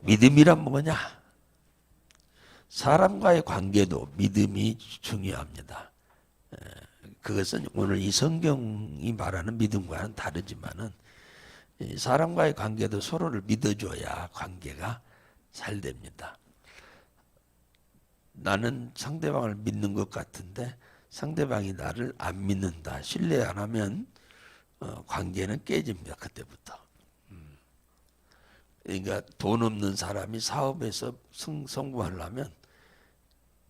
믿음이란 뭐냐? 사람과의 관계도 믿음이 중요합니다. 그것은 오늘 이 성경이 말하는 믿음과는 다르지만은 사람과의 관계도 서로를 믿어줘야 관계가 잘 됩니다. 나는 상대방을 믿는 것 같은데 상대방이 나를 안 믿는다. 신뢰 안 하면 관계는 깨집니다. 그때부터. 그러니까 돈 없는 사람이 사업에서 성공하려면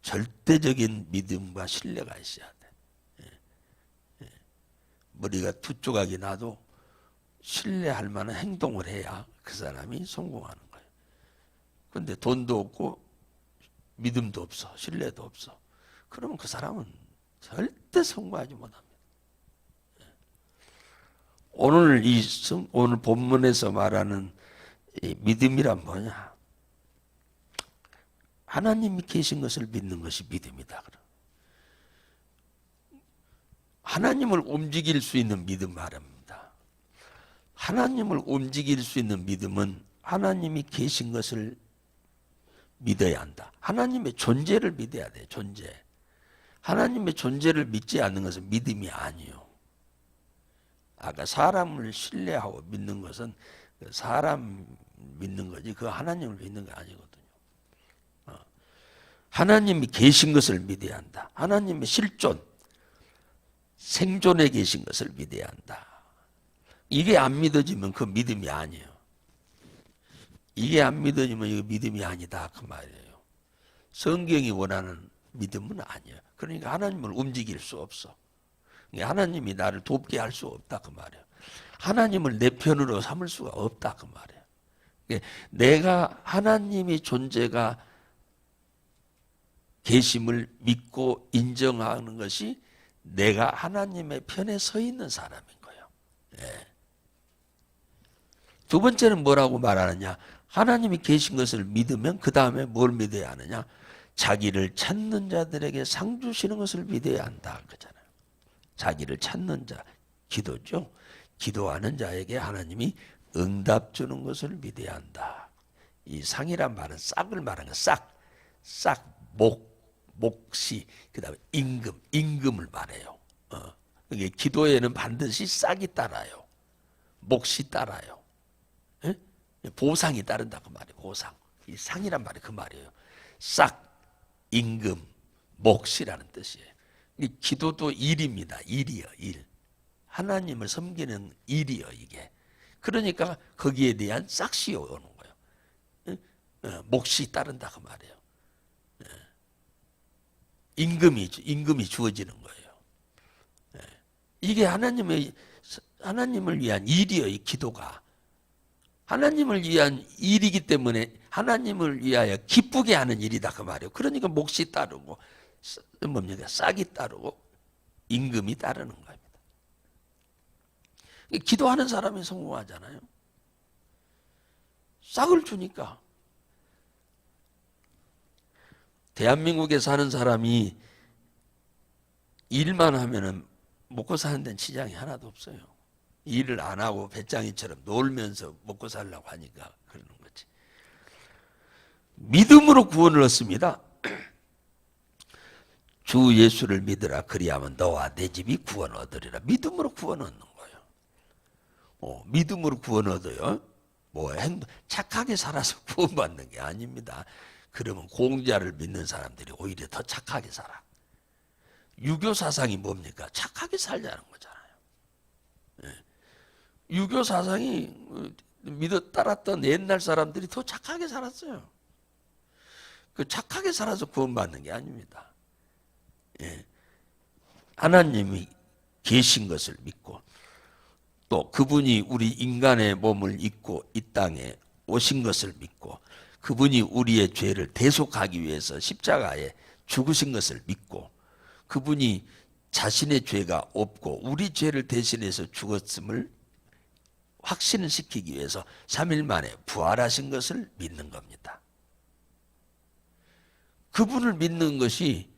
절대적인 믿음과 신뢰가 있어야 돼. 머리가 두 조각이 나도 신뢰할 만한 행동을 해야 그 사람이 성공하는 거예요. 그런데 돈도 없고 믿음도 없어, 신뢰도 없어. 그러면 그 사람은 절대 성공하지 못합니다. 오늘 오늘 본문에서 말하는 이 믿음이란 뭐냐? 하나님이 계신 것을 믿는 것이 믿음이다. 하나님을 움직일 수 있는 믿음 말입니다. 하나님을 움직일 수 있는 믿음은 하나님이 계신 것을 믿어야 한다. 하나님의 존재를 믿어야 돼. 존재. 하나님의 존재를 믿지 않는 것은 믿음이 아니에요. 아까 사람을 신뢰하고 믿는 것은 사람 믿는 거지 그 하나님을 믿는 게 아니거든요. 하나님이 계신 것을 믿어야 한다. 하나님의 실존, 생존에 계신 것을 믿어야 한다. 이게 안 믿어지면 그 믿음이 아니에요. 이게 안 믿어지면 이거 믿음이 아니다 그 말이에요. 성경이 원하는 믿음은 아니에요. 그러니까 하나님을 움직일 수 없어. 하나님이 나를 돕게 할 수 없다 그 말이에요. 하나님을 내 편으로 삼을 수가 없다 그 말이에요. 내가 하나님의 존재가 계심을 믿고 인정하는 것이 내가 하나님의 편에 서 있는 사람인 거예요. 네. 두 번째는 뭐라고 말하느냐? 하나님이 계신 것을 믿으면 그 다음에 뭘 믿어야 하느냐? 자기를 찾는 자들에게 상 주시는 것을 믿어야 한다 그잖아요. 자기를 찾는 자, 기도죠. 기도하는 자에게 하나님이 응답 주는 것을 믿어야 한다. 이 상이란 말은 싹을 말하는 거야. 싹, 몫이, 그 다음에 임금을 말해요. 이게 기도에는 반드시 싹이 따라요. 몫이 따라요. 에? 보상이 따른다 그 말이에요. 보상. 이 상이란 말이 그 말이에요. 싹, 임금, 몫이라는 뜻이에요. 이 기도도 일입니다. 일이요, 일. 하나님을 섬기는 일이요, 이게. 그러니까 거기에 대한 싹이 오는 거예요. 몫이 따른다 그 말이에요. 임금이 주어지는 거예요. 이게 하나님을 위한 일이요, 이 기도가. 하나님을 위한 일이기 때문에 하나님을 위하여 기쁘게 하는 일이다 그 말이에요. 그러니까 몫이 따르고 뭡니까? 싹이 따르고 임금이 따르는 겁니다. 기도하는 사람이 성공하잖아요. 싹을 주니까. 대한민국에 사는 사람이 일만 하면은 먹고 사는 데는 지장이 하나도 없어요. 일을 안 하고 배짱이처럼 놀면서 먹고 살려고 하니까 그러는 거지. 믿음으로 구원을 얻습니다. 주 예수를 믿으라 그리하면 너와 내 집이 구원 얻으리라. 믿음으로 구원 얻는 거예요. 믿음으로 구원 얻어요. 착하게 살아서 구원받는 게 아닙니다. 그러면 공자를 믿는 사람들이 오히려 더 착하게 살아. 유교 사상이 뭡니까? 착하게 살자는 거잖아요. 유교 사상이 따랐던 옛날 사람들이 더 착하게 살았어요. 그 착하게 살아서 구원받는 게 아닙니다. 하나님이 계신 것을 믿고 또 그분이 우리 인간의 몸을 입고 이 땅에 오신 것을 믿고 그분이 우리의 죄를 대속하기 위해서 십자가에 죽으신 것을 믿고 그분이 자신의 죄가 없고 우리 죄를 대신해서 죽었음을 확신시키기 위해서 3일 만에 부활하신 것을 믿는 겁니다. 그분을 믿는 것이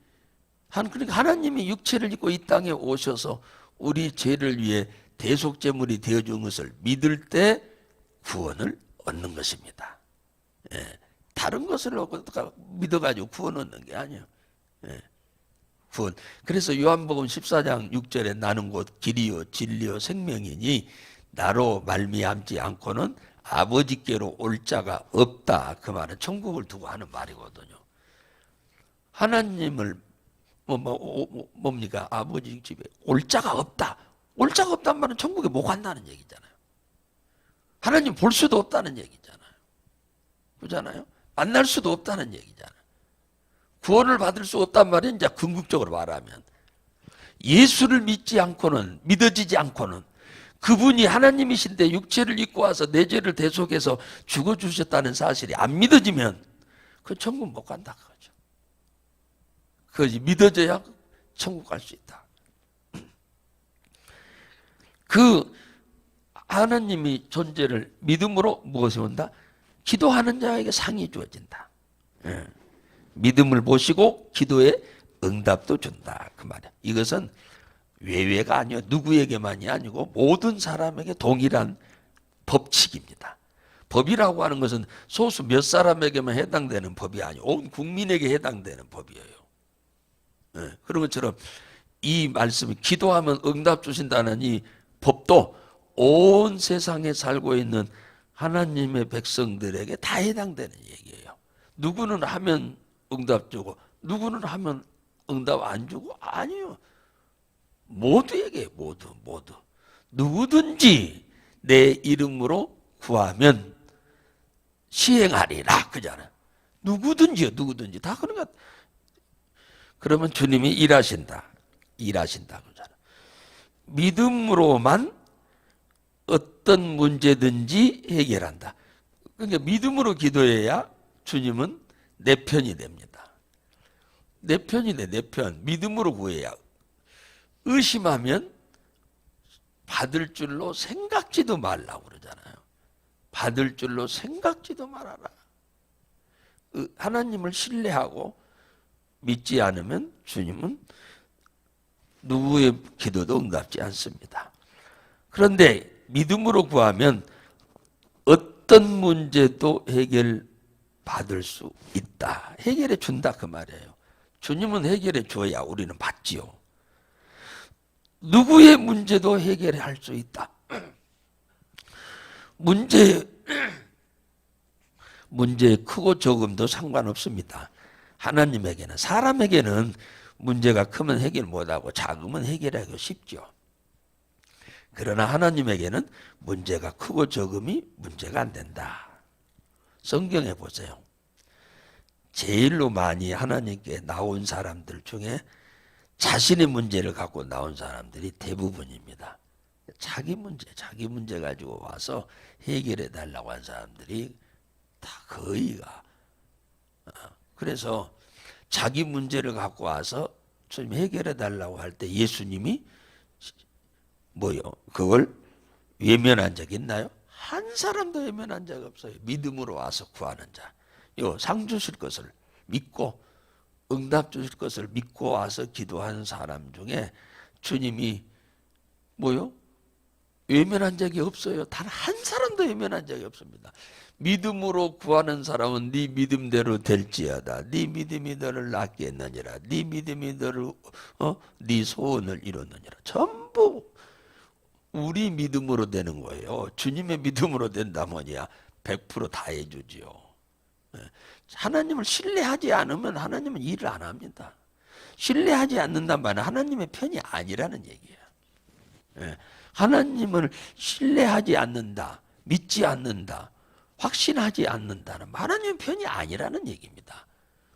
그러니까 하나님이 육체를 입고 이 땅에 오셔서 우리 죄를 위해 대속제물이 되어준 것을 믿을 때 구원을 얻는 것입니다. 다른 것을 믿어가지고 구원 얻는 게 아니에요. 구원. 그래서 요한복음 14장 6절에 나는 곧 길이요 진리요 생명이니 나로 말미암지 않고는 아버지께로 올 자가 없다. 그 말은 천국을 두고 하는 말이거든요. 하나님을 뭡니까? 아버지 집에 올 자가 없다. 올 자가 없단 말은 천국에 못 간다는 얘기잖아요. 하나님 볼 수도 없다는 얘기잖아요. 그렇잖아요? 만날 수도 없다는 얘기잖아요. 구원을 받을 수 없단 말이 이제 궁극적으로 말하면 예수를 믿지 않고는, 믿어지지 않고는, 그분이 하나님이신데 육체를 입고 와서 내 죄를 대속해서 죽어주셨다는 사실이 안 믿어지면 그 천국 못 간다 그거죠. 그것이 믿어져야 천국 갈 수 있다. 그 하나님이 존재를 믿음으로 무엇이 온다? 기도하는 자에게 상이 주어진다. 믿음을 모시고 기도에 응답도 준다. 그 말이야. 이것은 외외가 아니요. 누구에게만이 아니고 모든 사람에게 동일한 법칙입니다. 법이라고 하는 것은 소수 몇 사람에게만 해당되는 법이 아니고 온 국민에게 해당되는 법이에요. 그런 것처럼 이 말씀이 기도하면 응답 주신다는 이 법도 온 세상에 살고 있는 하나님의 백성들에게 다 해당되는 얘기예요. 누구는 하면 응답 주고 누구는 하면 응답 안 주고 아니요. 모두에게 모두 누구든지 내 이름으로 구하면 시행하리라 그잖아요. 누구든지요. 다 그러니까 그러면 주님이 일하신다 그잖아요. 믿음으로만 어떤 문제든지 해결한다. 그러니까 믿음으로 기도해야 주님은 내 편이 됩니다. 내 편이 돼, 내 편. 믿음으로 구해야. 의심하면 받을 줄로 생각지도 말라고 그러잖아요. 받을 줄로 생각지도 말아라. 하나님을 신뢰하고 믿지 않으면 주님은 누구의 기도도 응답지 않습니다. 그런데 믿음으로 구하면 어떤 문제도 해결받을 수 있다. 해결해 준다 그 말이에요. 주님은 해결해 줘야 우리는 받지요. 누구의 문제도 해결할 수 있다. 문제 크고 적음도 상관없습니다. 하나님에게는, 사람에게는 문제가 크면 해결 못하고 작으면 해결하기 쉽죠. 그러나 하나님에게는 문제가 크고 적음이 문제가 안 된다. 성경에 보세요. 제일로 많이 하나님께 나온 사람들 중에 자신의 문제를 갖고 나온 사람들이 대부분입니다. 자기 문제 가지고 와서 해결해 달라고 한 사람들이 다 거의가. 그래서 자기 문제를 갖고 와서 주님 해결해 달라고 할 때 예수님이 그걸 외면한 적 있나요? 한 사람도 외면한 적 없어요. 믿음으로 와서 구하는 자. 상 주실 것을 믿고 응답 주실 것을 믿고 와서 기도하는 사람 중에 주님이 외면한 적이 없어요. 단 한 사람도 외면한 적이 없습니다. 믿음으로 구하는 사람은 네 믿음대로 될지어다. 네 믿음이 너를 낫게 했느니라. 네 믿음이 너를 네 소원을 이뤘느니라. 전부 우리 믿음으로 되는 거예요. 주님의 믿음으로 된다면야 100% 다 해주지요. 하나님을 신뢰하지 않으면 하나님은 일을 안 합니다. 신뢰하지 않는단 말은 하나님의 편이 아니라는 얘기예요. 하나님을 신뢰하지 않는다, 믿지 않는다, 확신하지 않는다는 하나님 편이 아니라는 얘기입니다.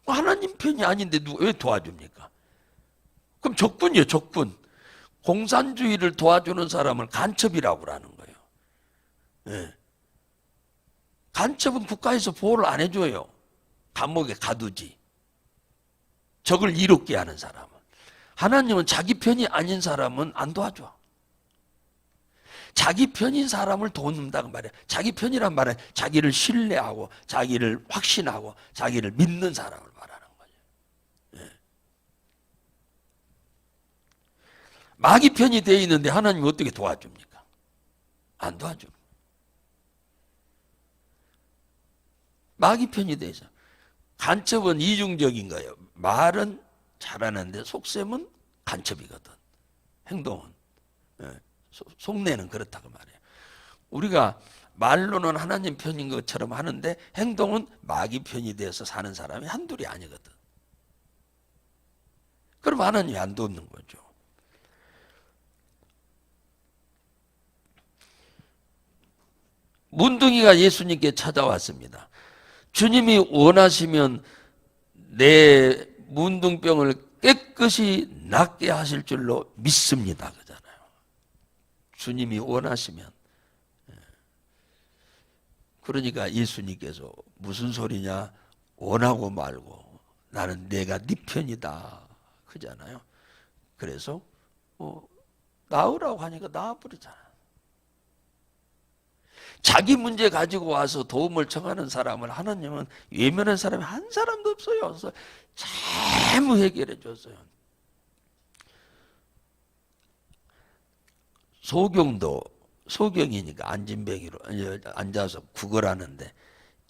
하나님 편이 아닌데 왜 도와줍니까? 그럼 적군이요, 적군. 공산주의를 도와주는 사람을 간첩이라고 하는 거예요. 간첩은 국가에서 보호를 안 해줘요. 감옥에 가두지. 적을 이롭게 하는 사람은. 하나님은 자기 편이 아닌 사람은 안 도와줘. 자기 편인 사람을 돕는다고 말이야. 자기 편이란 말은 자기를 신뢰하고 자기를 확신하고 자기를 믿는 사람을 말하는 거죠. 마귀 편이 되어 있는데 하나님이 어떻게 도와줍니까? 안 도와줍니다. 마귀 편이 되죠. 간첩은 이중적인 거예요. 말은 잘하는데 속셈은 간첩이거든. 행동은. 속내는 그렇다고 말해요. 우리가 말로는 하나님 편인 것처럼 하는데 행동은 마귀 편이 돼서 사는 사람이 한둘이 아니거든. 그럼 하나님이 안 돕는 거죠. 문둥이가 예수님께 찾아왔습니다. 주님이 원하시면 내 문둥병을 깨끗이 낫게 하실 줄로 믿습니다. 그잖아요. 주님이 원하시면. 그러니까 예수님께서 무슨 소리냐? 원하고 말고 나는 내가 네 편이다. 그잖아요. 그래서 나으라고 하니까 나아버리잖아. 자기 문제 가지고 와서 도움을 청하는 사람을 하나님은 외면한 사람이 한 사람도 없어요. 그래서 전부 해결해 줬어요. 소경이니까 안진뱅이로 앉아서 구걸하는데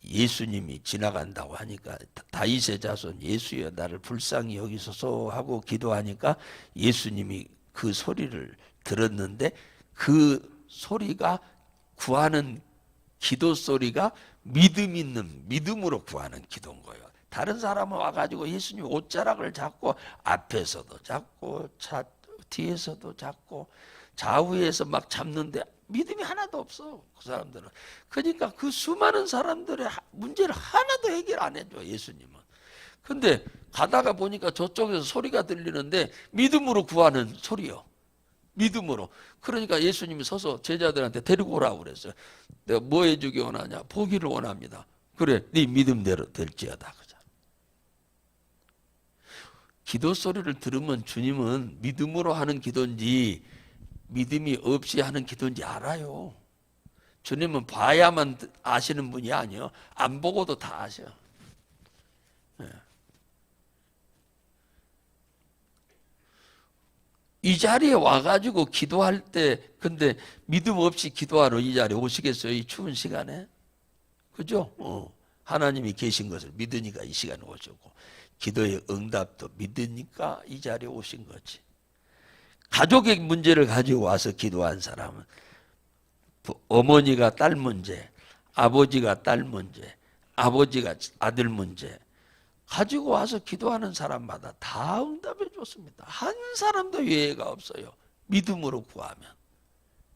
예수님이 지나간다고 하니까 다윗의 자손 예수여 나를 불쌍히 여기소서 하고 기도하니까 예수님이 그 소리를 들었는데 그 소리가 구하는 기도 소리가 믿음 있는 믿음으로 구하는 기도인 거예요. 다른 사람은 와가지고 예수님 옷자락을 잡고 앞에서도 잡고 차 뒤에서도 잡고 좌우에서 막 잡는데 믿음이 하나도 없어. 그 사람들은. 그러니까 그 수많은 사람들의 문제를 하나도 해결 안 해줘 예수님은. 근데 가다가 보니까 저쪽에서 소리가 들리는데 믿음으로 구하는 소리요. 믿음으로. 그러니까 예수님이 서서 제자들한테 데리고 오라고 그랬어요. 내가 뭐 해주기 원하냐? 보기를 원합니다. 그래, 네 믿음대로 될지어다. 기도 소리를 들으면 주님은 믿음으로 하는 기도인지 믿음이 없이 하는 기도인지 알아요. 주님은 봐야만 아시는 분이 아니에요. 안 보고도 다 아셔. 이 자리에 와가지고 기도할 때 근데 믿음 없이 기도하러 이 자리에 오시겠어요? 이 추운 시간에? 그죠? 하나님이 계신 것을 믿으니까 이 시간에 오셨고 기도의 응답도 믿으니까 이 자리에 오신 거지. 가족의 문제를 가지고 와서 기도한 사람은 어머니가 딸 문제, 아버지가 딸 문제, 아버지가 아들 문제 가지고 와서 기도하는 사람마다 다 응답해 줬습니다. 한 사람도 예외가 없어요. 믿음으로 구하면.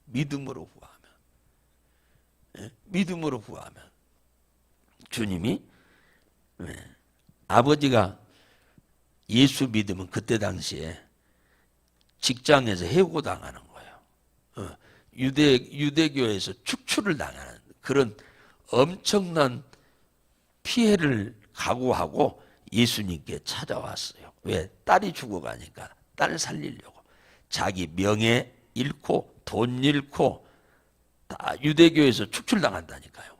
믿음으로 구하면. 믿음으로 구하면. 주님이 아버지가 예수 믿으면 그때 당시에 직장에서 해고당하는 거예요. 유대교에서 축출을 당하는 그런 엄청난 피해를 각오하고 예수님께 찾아왔어요. 왜? 딸이 죽어가니까 딸 살리려고. 자기 명예 잃고 돈 잃고 다 유대교에서 축출당한다니까요.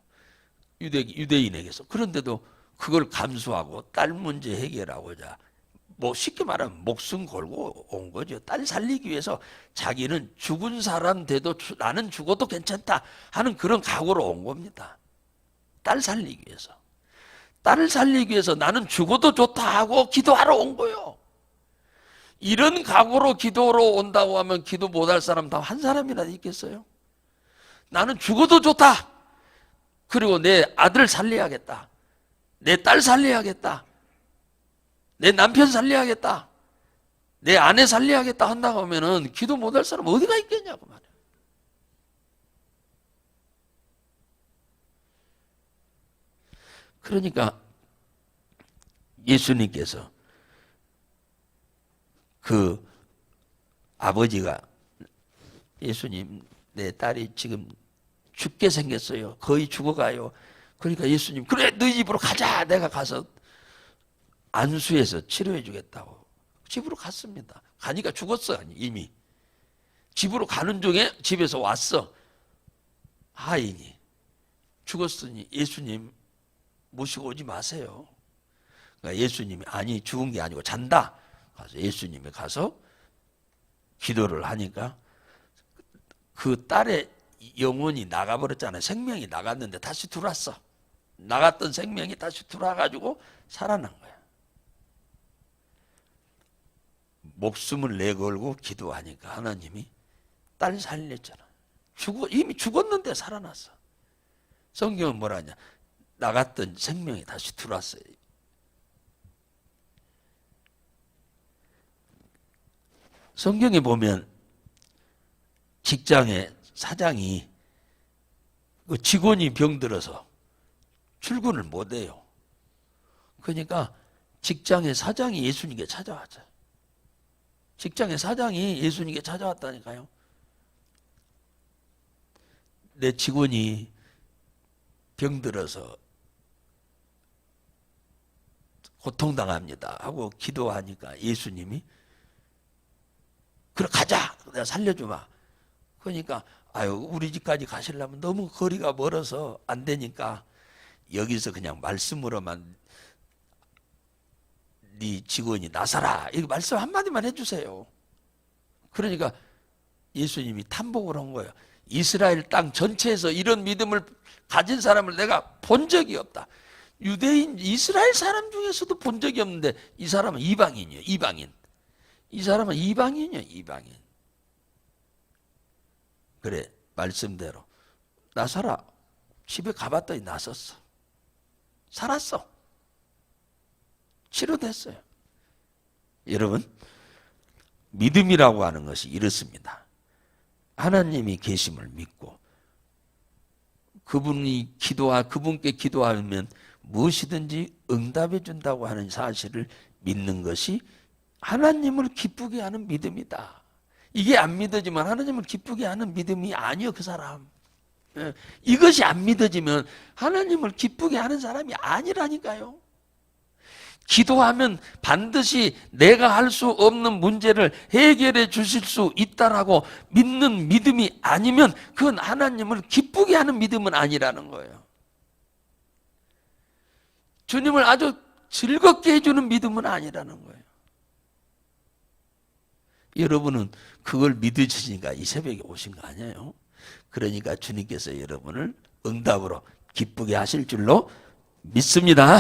유대인에게서. 그런데도 그걸 감수하고 딸 문제 해결하고자 뭐 쉽게 말하면 목숨 걸고 온 거죠. 딸 살리기 위해서 자기는 죽은 사람 돼도 나는 죽어도 괜찮다 하는 그런 각오로 온 겁니다. 딸 살리기 위해서. 딸을 살리기 위해서 나는 죽어도 좋다 하고 기도하러 온 거예요. 이런 각오로 기도로 온다고 하면 기도 못할 사람 다 한 사람이라도 있겠어요? 나는 죽어도 좋다. 그리고 내 아들 살려야겠다. 내 딸 살려야겠다. 내 남편 살려야겠다. 내 아내 살려야겠다 한다고 하면은 기도 못할 사람 어디가 있겠냐고 말이야. 그러니까 예수님께서 그 아버지가 예수님 내 딸이 지금 죽게 생겼어요. 거의 죽어가요. 그러니까 예수님 그래 너희 집으로 가자. 내가 가서 안수해서 치료해 주겠다고 집으로 갔습니다. 가니까 죽었어 이미. 집으로 가는 중에 집에서 왔어. 하인이 죽었으니 예수님 모시고 오지 마세요. 그러니까 예수님이 아니 죽은 게 아니고 잔다. 가서 예수님이 가서 기도를 하니까 그 딸의 영혼이 나가버렸잖아요. 생명이 나갔는데 다시 들어왔어. 나갔던 생명이 다시 들어와가지고 살아난 거야. 목숨을 내걸고 기도하니까 하나님이 딸 살렸잖아. 이미 죽었는데 살아났어. 성경은 뭐라 하냐? 나갔던 생명이 다시 들어왔어요. 성경에 보면 직장의 사장이 그 직원이 병들어서 출근을 못해요. 그러니까 직장의 사장이 예수님께 찾아왔죠. 직장의 사장이 예수님께 찾아왔다니까요. 내 직원이 병들어서 고통당합니다 하고 기도하니까 예수님이 그래 가자, 내가 살려주마. 그러니까 아유 우리 집까지 가시려면 너무 거리가 멀어서 안 되니까 여기서 그냥 말씀으로만 네 직원이 나서라 이거 말씀 한마디만 해주세요. 그러니까 예수님이 탐복을 한 거예요. 이스라엘 땅 전체에서 이런 믿음을 가진 사람을 내가 본 적이 없다. 유대인 이스라엘 사람 중에서도 본 적이 없는데 이 사람은 이방인이에요. 이방인. 이 사람은 이방인이에요. 이방인. 그래 말씀대로 나서라. 집에 가봤더니 나섰어. 살았어. 치료됐어요. 여러분 믿음이라고 하는 것이 이렇습니다. 하나님이 계심을 믿고 그분께 기도하면 무엇이든지 응답해 준다고 하는 사실을 믿는 것이 하나님을 기쁘게 하는 믿음이다. 이게 안 믿어지면 하나님을 기쁘게 하는 믿음이 아니요 그 사람. 이것이 안 믿어지면 하나님을 기쁘게 하는 사람이 아니라니까요. 기도하면 반드시 내가 할 수 없는 문제를 해결해 주실 수 있다라고 믿는 믿음이 아니면 그건 하나님을 기쁘게 하는 믿음은 아니라는 거예요. 주님을 아주 즐겁게 해주는 믿음은 아니라는 거예요. 여러분은 그걸 믿으시니까 이 새벽에 오신 거 아니에요? 그러니까 주님께서 여러분을 응답으로 기쁘게 하실 줄로 믿습니다.